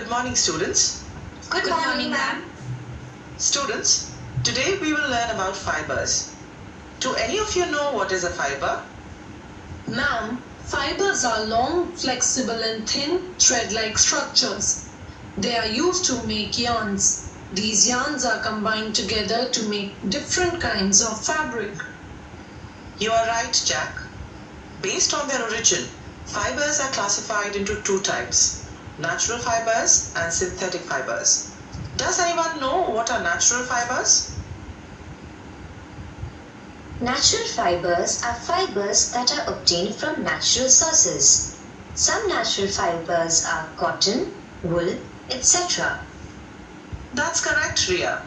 Good morning, students. Good morning, ma'am. Students, today we will learn about fibers. Do any of you know what is a fiber? Ma'am, fibers are long, flexible and thin, thread-like structures. They are used to make yarns. These yarns are combined together to make different kinds of fabric. You are right, Jack. Based on their origin, fibers are classified into two types, natural fibers and synthetic fibers. Does anyone know what are natural fibers? Natural fibers are fibers that are obtained from natural sources. Some natural fibers are cotton, wool, etc. That's correct, Ria.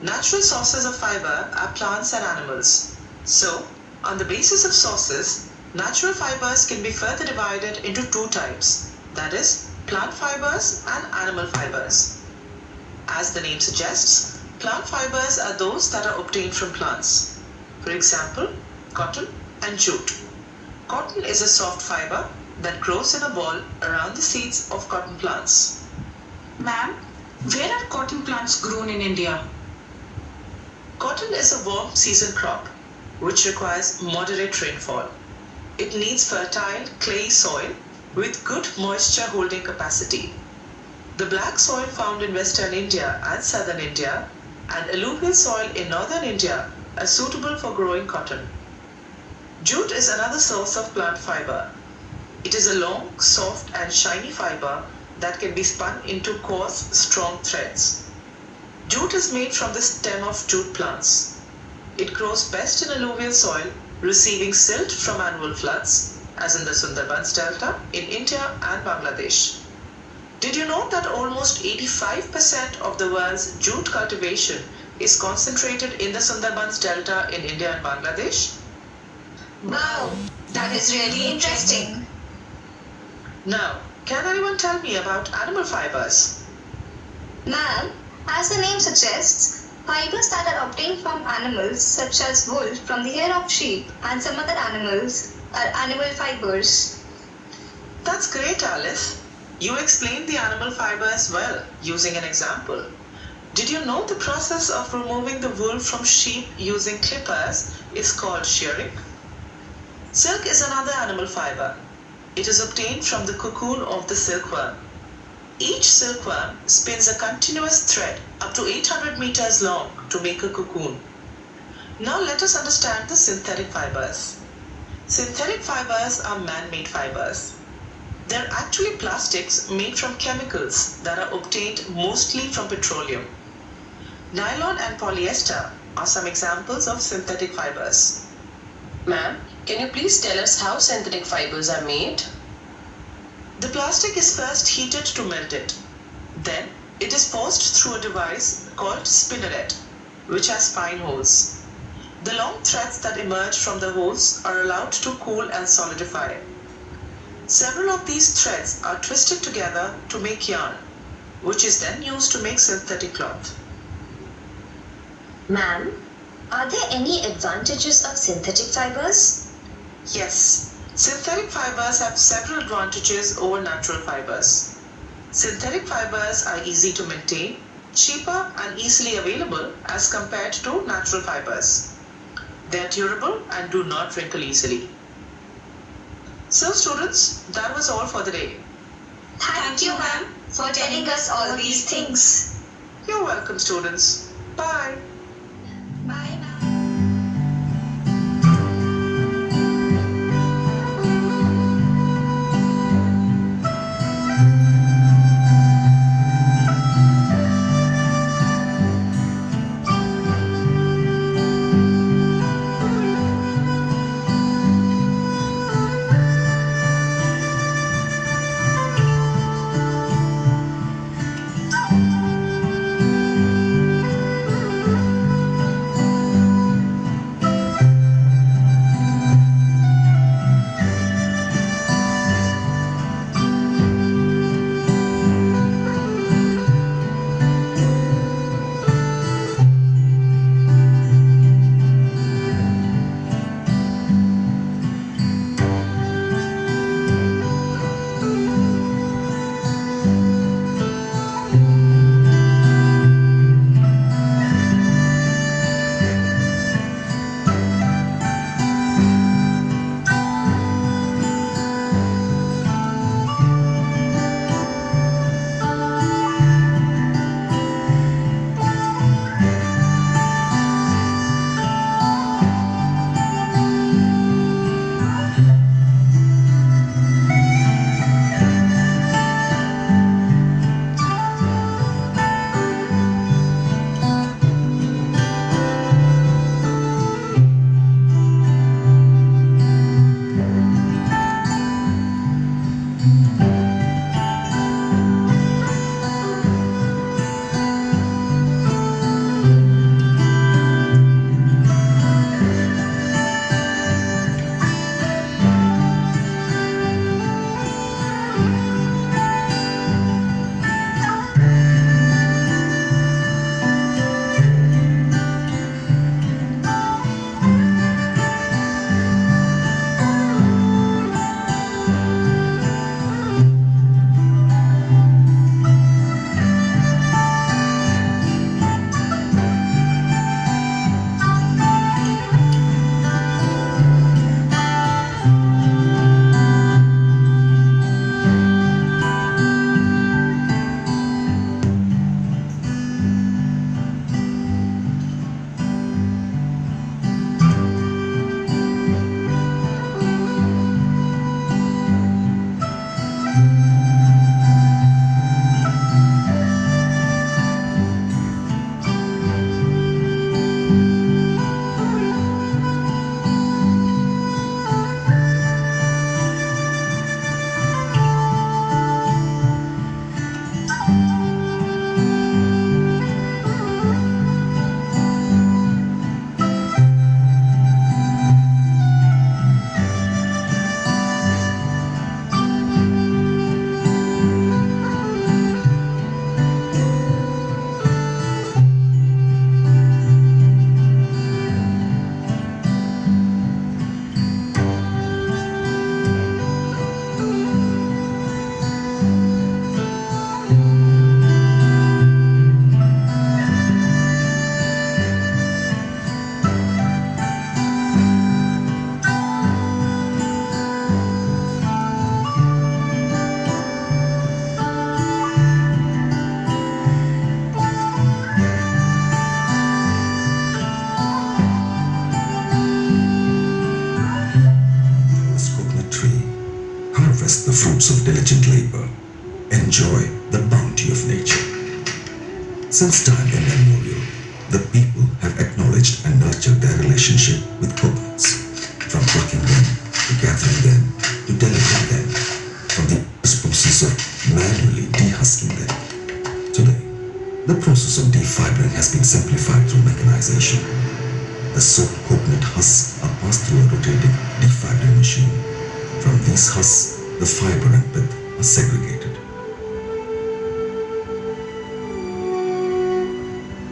Natural sources of fiber are plants and animals. So, on the basis of sources, natural fibers can be further divided into two types, that is, plant fibers and animal fibers. As the name suggests, plant fibers are those that are obtained from plants. For example, cotton and jute. Cotton is a soft fiber that grows in a ball around the seeds of cotton plants. Ma'am, where are cotton plants grown in India? Cotton is a warm season crop which requires moderate rainfall. It needs fertile, clayey soil with good moisture holding capacity. The black soil found in western India and southern India and alluvial soil in northern India are suitable for growing cotton. Jute is another source of plant fiber. It is a long, soft and shiny fiber that can be spun into coarse, strong threads. Jute is made from the stem of jute plants. It grows best in alluvial soil, receiving silt from annual floods, as in the Sundarbans Delta in India and Bangladesh. Did you know that almost 85% of the world's jute cultivation is concentrated in the Sundarbans Delta in India and Bangladesh? Wow, that is really interesting. Now, can anyone tell me about animal fibers? Ma'am, as the name suggests, fibers that are obtained from animals such as wool from the hair of sheep and some other animals are animal fibers. That's great, Alice. You explained the animal fibers well using an example. Did you know the process of removing the wool from sheep using clippers is called shearing? Silk is another animal fiber. It is obtained from the cocoon of the silkworm. Each silkworm spins a continuous thread up to 800 meters long to make a cocoon. Now let us understand the synthetic fibers. Synthetic fibers are man-made fibers. They're actually plastics made from chemicals that are obtained mostly from petroleum. Nylon and polyester are some examples of synthetic fibers. Ma'am, can you please tell us how synthetic fibers are made? The plastic is first heated to melt it. Then it is forced through a device called spinneret, which has fine holes. The long threads that emerge from the holes are allowed to cool and solidify. Several of these threads are twisted together to make yarn, which is then used to make synthetic cloth. Ma'am, are there any advantages of synthetic fibers? Yes, synthetic fibers have several advantages over natural fibers. Synthetic fibers are easy to maintain, cheaper and easily available as compared to natural fibers. They are durable and do not wrinkle easily. So students, that was all for the day. Thank you, ma'am, for telling us all these things. You're welcome, students. Bye. Bye, ma'am. harvest the fruits of diligent labor, enjoy the bounty of nature. Since time immemorial, the people have acknowledged and nurtured their relationship with coconuts, from plucking them, to gathering them, to delivering them, from the process of manually dehusking them. Today, the process of defibering has been simplified through mechanization. The soaked coconut husks are passed through a rotating defibering machine. From these husks, the fiber and pith are segregated.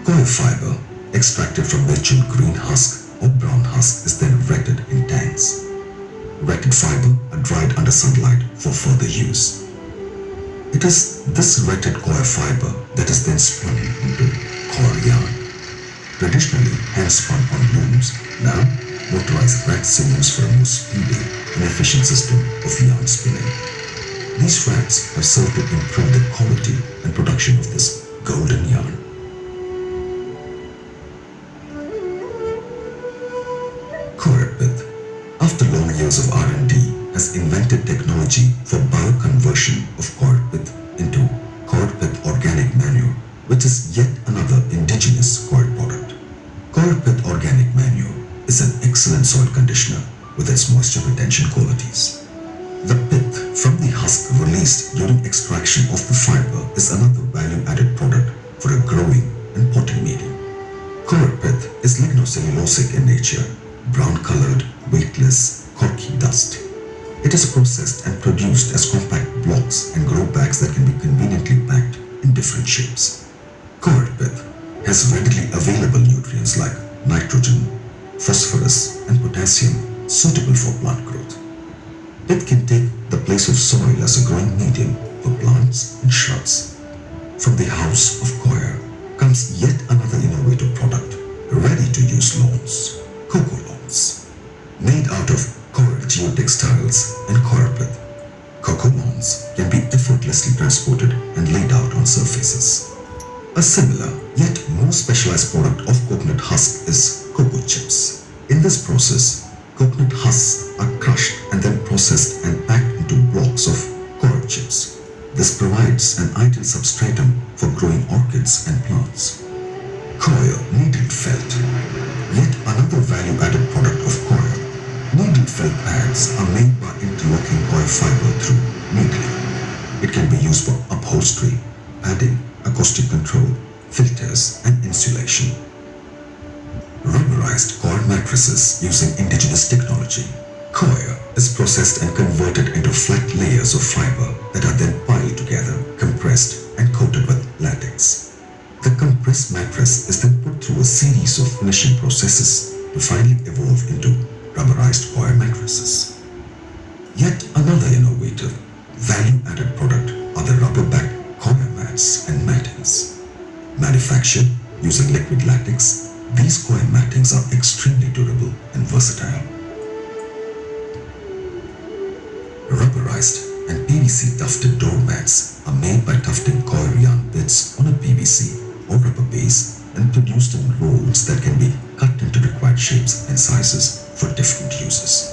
Coir fiber, extracted from virgin green husk or brown husk, is then retted in tanks. Retted fiber are dried under sunlight for further use. It is this retted coir fiber that is then spun into coir yarn. Traditionally hand-spun on looms, now motorized racks are used for a more speedy and efficient system of yarn spinning. These racks have served to improve the quality and production of this golden yarn. Coir pith, after long years of R&D, has invented technology for bioconversion of coir pith into coir pith organic manure, which is yet another indigenous coir product. Coir pith organic manure is an excellent soil conditioner with its moisture retention qualities. The pith from the husk released during extraction of the fiber is another value-added product for a growing and potting medium. Coir pith is lignocellulosic in nature, brown-colored, weightless, corky dust. It is processed and produced as compact blocks and grow bags that can be conveniently packed in different shapes. Coir pith has readily available nutrients like nitrogen, phosphorus, and potassium suitable for plant growth. Pith can take the place of soil as a growing medium for plants and shrubs. From the house of coir comes yet another innovative product, ready-to-use lawns, cocoa lawns. Made out of coir geotextiles and coir pith, cocoa lawns can be effortlessly transported and laid out on surfaces. A similar, yet more specialized product of coconut husk is cocoa chips. In this process, coconut husks are crushed and then processed and packed into blocks of coir chips. This provides an ideal substratum for growing orchids and plants. Coir needle felt, yet another value-added product of coir. Needle felt pads are made by interlocking coir fiber through needling. It can be used for upholstery, padding, acoustic control, filters, and insulation. Rubberized coir mattresses using indigenous technology. Coir is processed and converted into flat layers of fiber that are then piled together, compressed, and coated with latex. The compressed mattress is then put through a series of finishing processes to finally evolve into rubberized coir mattresses. Yet another innovative, value-added product are the rubber-backed coir mats and mattings. Manufactured using liquid latex, these coir mattings are extremely durable and versatile. Rubberized and PVC tufted doormats are made by tufting coir yarn bits on a PVC or rubber base and produced in rolls that can be cut into required shapes and sizes for different uses.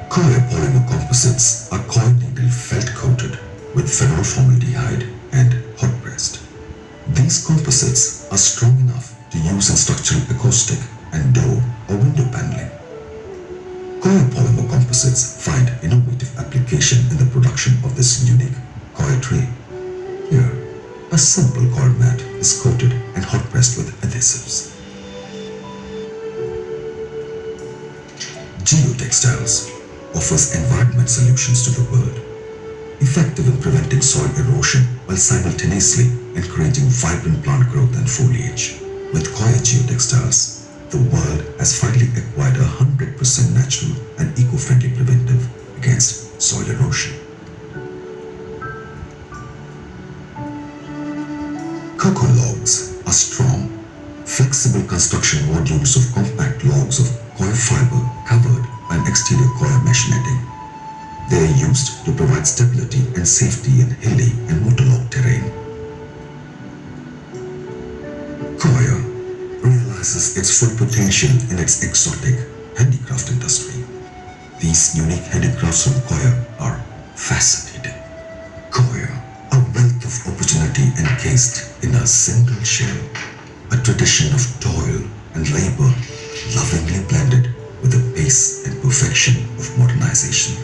Coir polymer composites are coir needle felt coated with phenol formaldehyde and hot pressed. These composites are strong enough to use in structural acoustic and door or window paneling. Coir polymer composites find innovative application in the production of this unique coir tray. Here, a simple coir mat is coated and hot pressed with adhesives. Geotextiles offers environment solutions to the world, effective in preventing soil erosion while simultaneously encouraging vibrant plant growth and foliage. With coir geotextiles, the world has finally acquired a 100% natural and eco-friendly preventive against soil erosion. Cocoa logs are strong, flexible construction modules of compact logs of coir fiber covered by an exterior coir mesh netting. They are used to provide stability and safety in hilly and waterlogged terrain. Coir realizes its full potential in its exotic handicraft industry. These unique handicrafts from Koya are fascinating. Koya, a wealth of opportunity encased in a single shell, a tradition of toil and labor lovingly blended with the pace and perfection of modernization.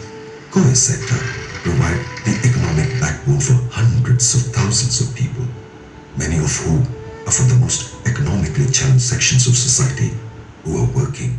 Koya sector provide the economic backbone for hundreds of thousands of people, many of whom are from the most economically challenged sections of society who are working